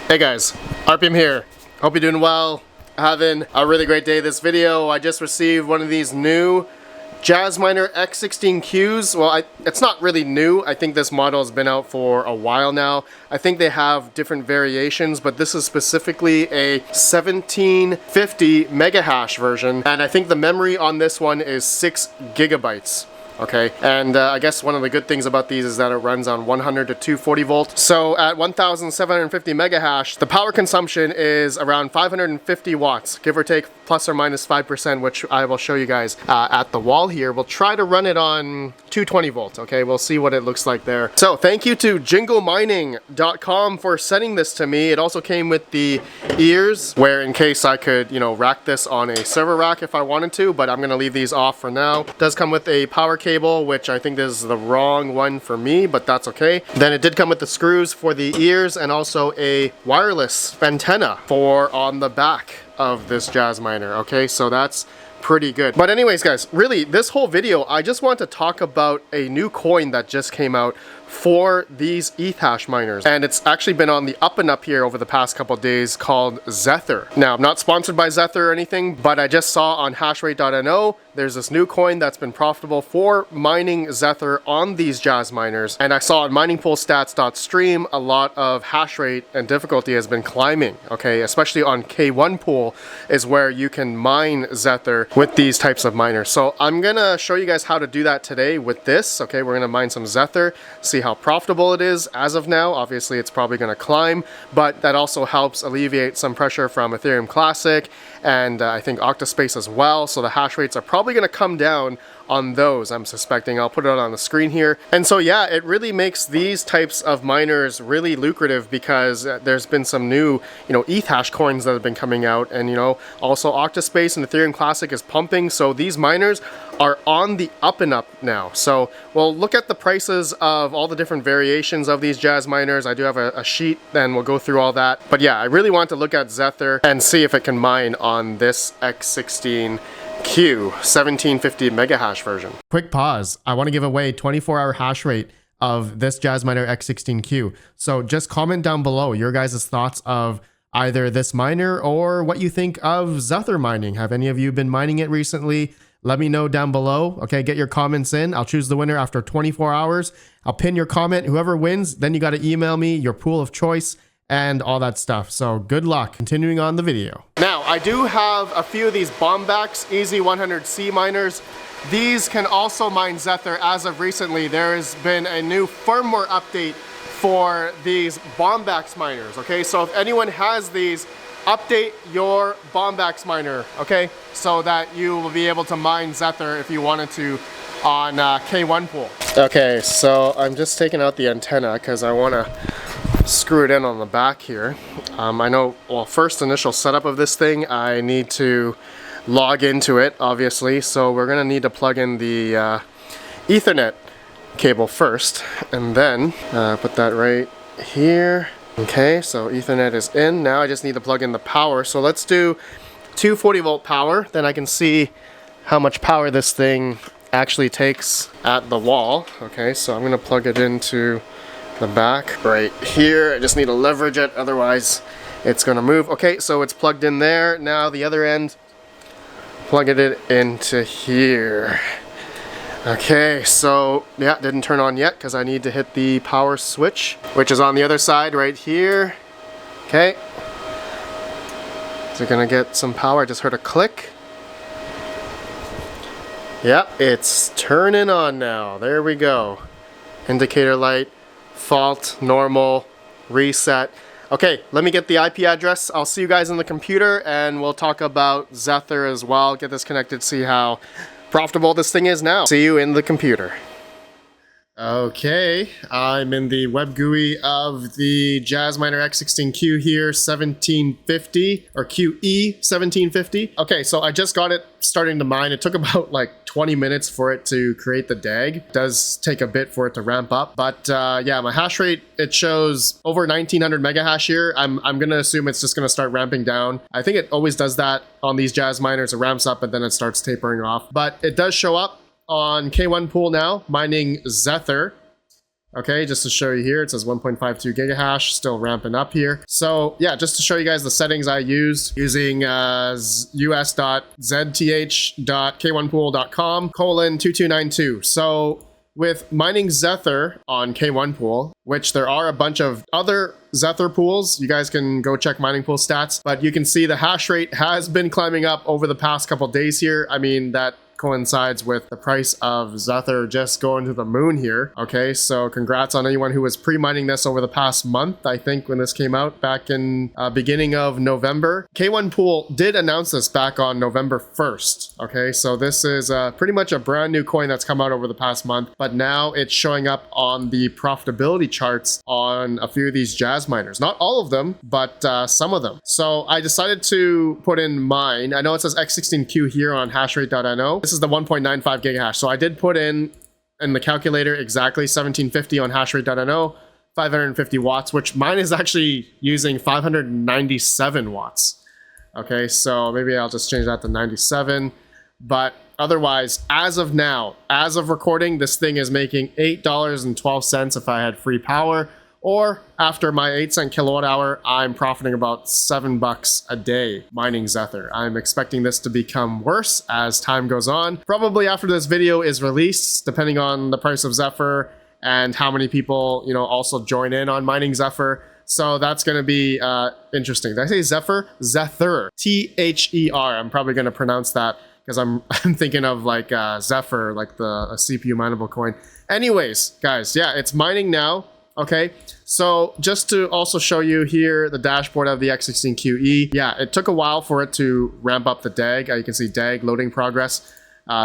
Hey guys, RPM here. Hope you're doing well. Having a really great day. This video, I just received one of these new Jasminer X16Qs. Well, it's not really new. I think this model has been out for a while now. I think they have different variations, but this is specifically a 1750 mega hash version. And I think the memory on this one is 6 gigabytes. Okay, and I guess one of the good things about these is that it runs on 100 to 240 volt. So at 1750 mega hash, the power consumption is around 550 watts, give or take plus or minus 5%, which I will show you guys at the wall here. We'll try to run it on 220 volts, okay? We'll see what it looks like there. So thank you to jinglemining.com for sending this to me. It also came with the ears, where in case I could, rack this on a server rack if I wanted to, but I'm gonna leave these off for now. It does come with a power cable, which I think this is the wrong one for me, but that's okay. Then it did come with the screws for the ears and also a wireless antenna for on the back of this Jasminer. Okay, so that's pretty good. But anyways guys, really this whole video I just want to talk about a new coin that just came out for these ETH hash miners, and it's actually been on the up and up here over the past couple of days, called Zether. Now, I'm not sponsored by Zether or anything, but I just saw on hashrate.no there's this new coin that's been profitable for mining Zether on these Jasminers, and I saw on miningpoolstats.stream a lot of hash rate and difficulty has been climbing, okay? Especially on K1 pool is where you can mine Zether with these types of miners. So I'm gonna show you guys how to do that today with this, okay? We're gonna mine some Zether, see how profitable it is as of now. Obviously it's probably going to climb, but that also helps alleviate some pressure from Ethereum Classic and I think Octaspace as well. So the hash rates are probably going to come down on those, I'm suspecting. I'll put it on the screen here. And so yeah, it really makes these types of miners really lucrative because there's been some new, ETH hash coins that have been coming out, and also Octaspace and Ethereum Classic is pumping. So these miners are on the up and up now. So we'll look at the prices of all the different variations of these Jasminers. I do have a sheet, and we'll go through all that. But yeah, I really want to look at Zether and see if it can mine on this X16Q 1750 mega hash version. Quick pause. I want to give away 24-hour hash rate of this Jasminer X16Q. So just comment down below your guys' thoughts of either this miner or what you think of Zether mining. Have any of you been mining it recently? Let me know down below. Okay, get your comments in. I'll choose the winner after 24 hours. I'll pin your comment. Whoever wins, then you got to email me your pool of choice and all that stuff. So good luck. Continuing on the video. Now, I do have a few of these Bombax Easy 100C miners. These can also mine Zether as of recently. There has been a new firmware update for these Bombax miners, okay? So if anyone has these, update your Bombax miner, okay? So that you will be able to mine Zether if you wanted to on K1 pool. Okay, so I'm just taking out the antenna because I want to screw it in on the back here. I know, well, first initial setup of this thing, I need to log into it, obviously. So we're gonna need to plug in the Ethernet cable first, and then put that right here. Okay, so Ethernet is in. Now I just need to plug in the power. So let's do 240 volt power. Then I can see how much power this thing actually takes at the wall. Okay, so I'm gonna plug it into the back right here. I just need to leverage it, otherwise it's gonna move. Okay, so it's plugged in there. Now the other end, plug it into here. Okay, so yeah, didn't turn on yet because I need to hit the power switch, which is on the other side right here. Okay, is it gonna get some power? I just heard a click. Yeah, it's turning on now. There we go. Indicator light, fault, normal, reset. Okay, let me get the IP address. I'll see you guys in the computer, and we'll talk about Zether as well. Get this connected, see how profitable this thing is now. See you in the computer. Okay, I'm in the web GUI of the Jasminer X16Q here, 1750, or QE 1750. Okay, so I just got it starting to mine. It took about like 20 minutes for it to create the DAG. It does take a bit for it to ramp up, but yeah, my hash rate, it shows over 1900 mega hash here. I'm gonna assume it's just gonna start ramping down. I think it always does that on these Jasminers. It ramps up and then it starts tapering off, but it does show up on K1 pool now, mining Zether. Okay, just to show you here, it says 1.52 gigahash, still ramping up here. So yeah, just to show you guys the settings I use using us.zth.k1pool.com:2292. So with mining Zether on K1 Pool, which there are a bunch of other Zether pools, you guys can go check mining pool stats, but you can see the hash rate has been climbing up over the past couple days here. I mean, that coincides with the price of Zether just going to the moon here. Okay, so congrats on anyone who was pre-mining this over the past month, I think, when this came out back in beginning of November. K1 Pool did announce this back on November 1st. Okay, so this is pretty much a brand new coin that's come out over the past month, but now it's showing up on the profitability charts on a few of these jazz miners. Not all of them, but some of them. So I decided to put in mine. I know it says X16Q here on hashrate.no. This is the 1.95 gigahash. So I did put in the calculator exactly 1750 on hashrate.no, 550 watts, which mine is actually using 597 watts. Okay, so maybe I'll just change that to 97. But otherwise, as of now, as of recording, this thing is making $8.12 if I had free power. Or after my 8-cent kilowatt hour, I'm profiting about $7 a day mining Zether. I'm expecting this to become worse as time goes on. Probably after this video is released, depending on the price of Zether and how many people, you know, also join in on mining Zether. So that's going to be interesting. Did I say Zether? Zether. T-H-E-R. I'm probably going to pronounce that because I'm thinking of like Zether, like a CPU mineable coin. Anyways, guys, yeah, it's mining now. Okay, so just to also show you here the dashboard of the X16QE. Yeah, it took a while for it to ramp up the DAG. You can see DAG loading progress.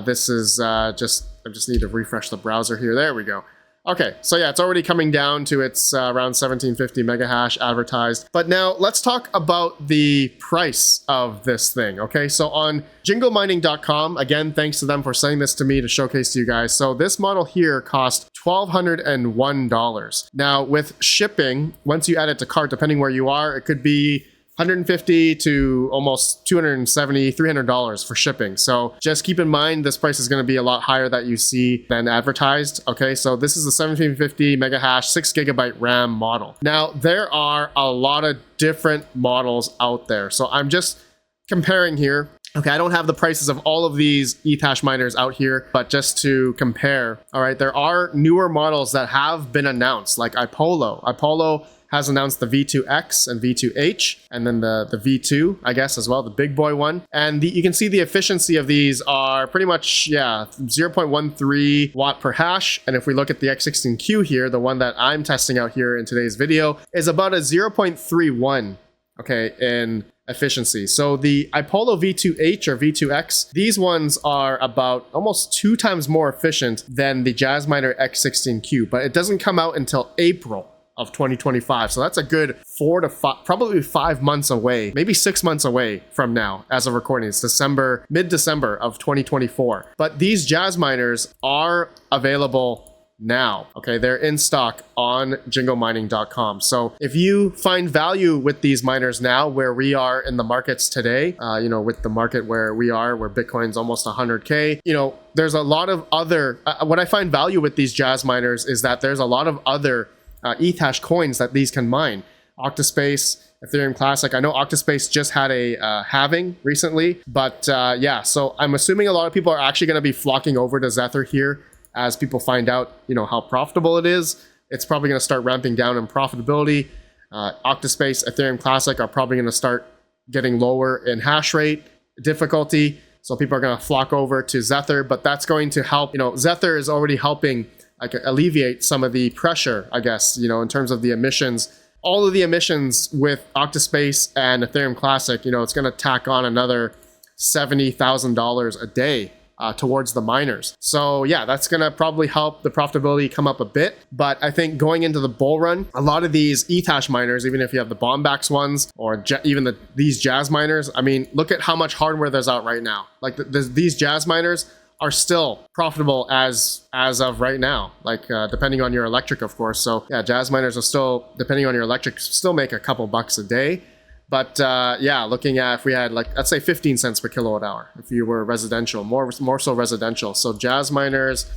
This is I just need to refresh the browser here. There we go. Okay, so yeah, it's already coming down to its around 1750 megahash advertised. But now let's talk about the price of this thing, okay? So on jinglemining.com, again, thanks to them for sending this to me to showcase to you guys. So this model here cost $1,201. Now with shipping, once you add it to cart, depending where you are, it could be $150 to almost $270, $300 for shipping. So just keep in mind, this price is going to be a lot higher that you see than advertised. Okay, so this is the 1750 megahash, 6 gigabyte RAM model. Now, there are a lot of different models out there. So I'm just comparing here. Okay, I don't have the prices of all of these Ethash miners out here, but just to compare, all right, there are newer models that have been announced, like Apollo. Apollo has announced the V2X and V2H, and then the V2, I guess, as well, the big boy one. And you can see the efficiency of these are pretty much, yeah, 0.13 watt per hash. And if we look at the X16Q here, the one that I'm testing out here in today's video, is about a 0.31, okay, in efficiency. So the Apollo V2H or V2X, these ones are about almost 2 times more efficient than the Jasminer X16Q, but it doesn't come out until April of 2025. So that's a good 4 to 5, probably 5 months away, maybe 6 months away from now as of recording. It's December, mid-December of 2024. But these jazz miners are available now. Okay, they're in stock on jinglemining.com. So if you find value with these miners now, where we are in the markets today, you know, with the market where we are, where Bitcoin's almost 100K, you know, there's a lot of other, what I find value with these jazz miners is that there's a lot of other Ethash coins that these can mine. Octaspace, Ethereum Classic. I know Octaspace just had a halving recently, but yeah, so I'm assuming a lot of people are actually going to be flocking over to Zether here as people find out, you know, how profitable it is. It's probably going to start ramping down in profitability. Octaspace, Ethereum Classic are probably going to start getting lower in hash rate, difficulty. So people are going to flock over to Zether, but that's going to help. You know, Zether is already helping alleviate some of the pressure, I guess, you know, in terms of the emissions. All of the emissions with Octaspace and Ethereum Classic, you know, it's going to tack on another $70,000 a day towards the miners. So yeah, that's going to probably help the profitability come up a bit. But I think going into the bull run, a lot of these Ethash miners, even if you have the Bombax ones or even these jazz miners, I mean, look at how much hardware there's out right now. Like these jazz miners are still profitable as of right now, like depending on your electric, of course. So yeah, jazz miners are still, depending on your electric, still make a couple bucks a day. But yeah, looking at if we had, like, let's say 15 cents per kilowatt hour, if you were residential, more so residential. So jazz miners,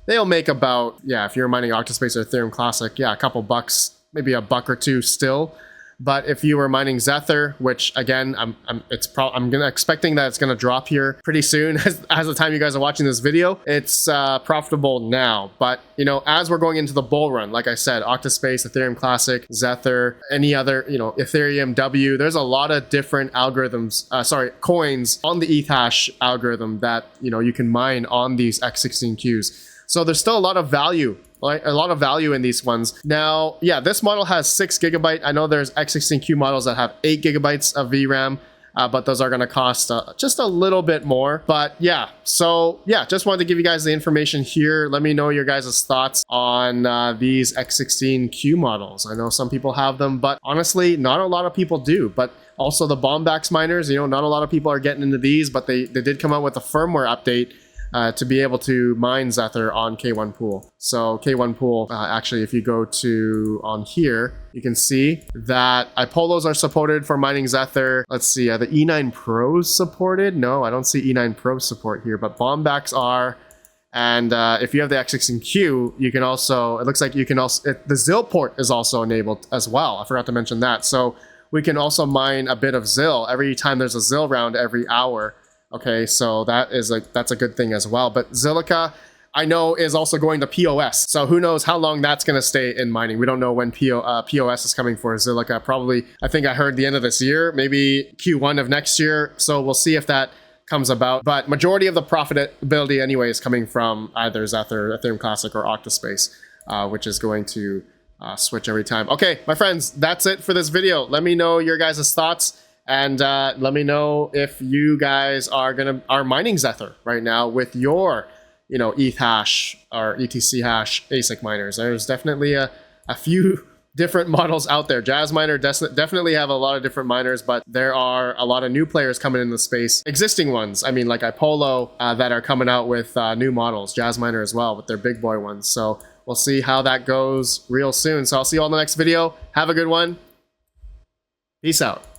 they'll make about, yeah, if you're mining Octaspace or Ethereum Classic, yeah, a couple bucks, maybe a buck or two still. But if you were mining Zether, which again, I'm expecting that it's gonna drop here pretty soon as the time you guys are watching this video. It's profitable now. But you know, as we're going into the bull run, like I said, Octaspace, Ethereum Classic, Zether, any other, you know, Ethereum W, there's a lot of different algorithms, coins on the Ethash algorithm that, you know, you can mine on these X16Qs. So there's still a lot of value. Right? A lot of value in these ones. Now, yeah, this model has 6 GB. I know there's X16Q models that have 8 GB of VRAM, but those are going to cost just a little bit more. But yeah, so yeah, just wanted to give you guys the information here. Let me know your guys' thoughts on these X16Q models. I know some people have them, but honestly, not a lot of people do. But also the Bombax miners, you know, not a lot of people are getting into these, but they did come out with a firmware update to be able to mine Zether on K1 Pool. So K1 Pool, actually, if you go to on here, you can see that Ipolos are supported for mining Zether. Let's see, the E9 Pros supported? No, I don't see E9 Pro support here, but Bombax are. And if you have the X16Q, you can also, it looks like you can also, the ZIL port is also enabled as well. I forgot to mention that. So we can also mine a bit of ZIL every time there's a ZIL round every hour. Okay, so that's a good thing as well. But Zilliqa, I know, is also going to POS. So who knows how long that's going to stay in mining. We don't know when POS is coming for Zilliqa. Probably, I think I heard the end of this year, maybe Q1 of next year. So we'll see if that comes about. But majority of the profitability anyway is coming from either Zether, Ethereum Classic, or Octaspace, which is going to switch every time. Okay, my friends, that's it for this video. Let me know your guys' thoughts. And let me know if you guys are mining Zether right now with your, you know, ETH hash or ETC hash ASIC miners. There's definitely a few different models out there. Jasminer definitely have a lot of different miners, but there are a lot of new players coming in the space. Existing ones, I mean, like Ipolo, that are coming out with new models. Jasminer as well with their big boy ones. So we'll see how that goes real soon. So I'll see you all in the next video. Have a good one. Peace out.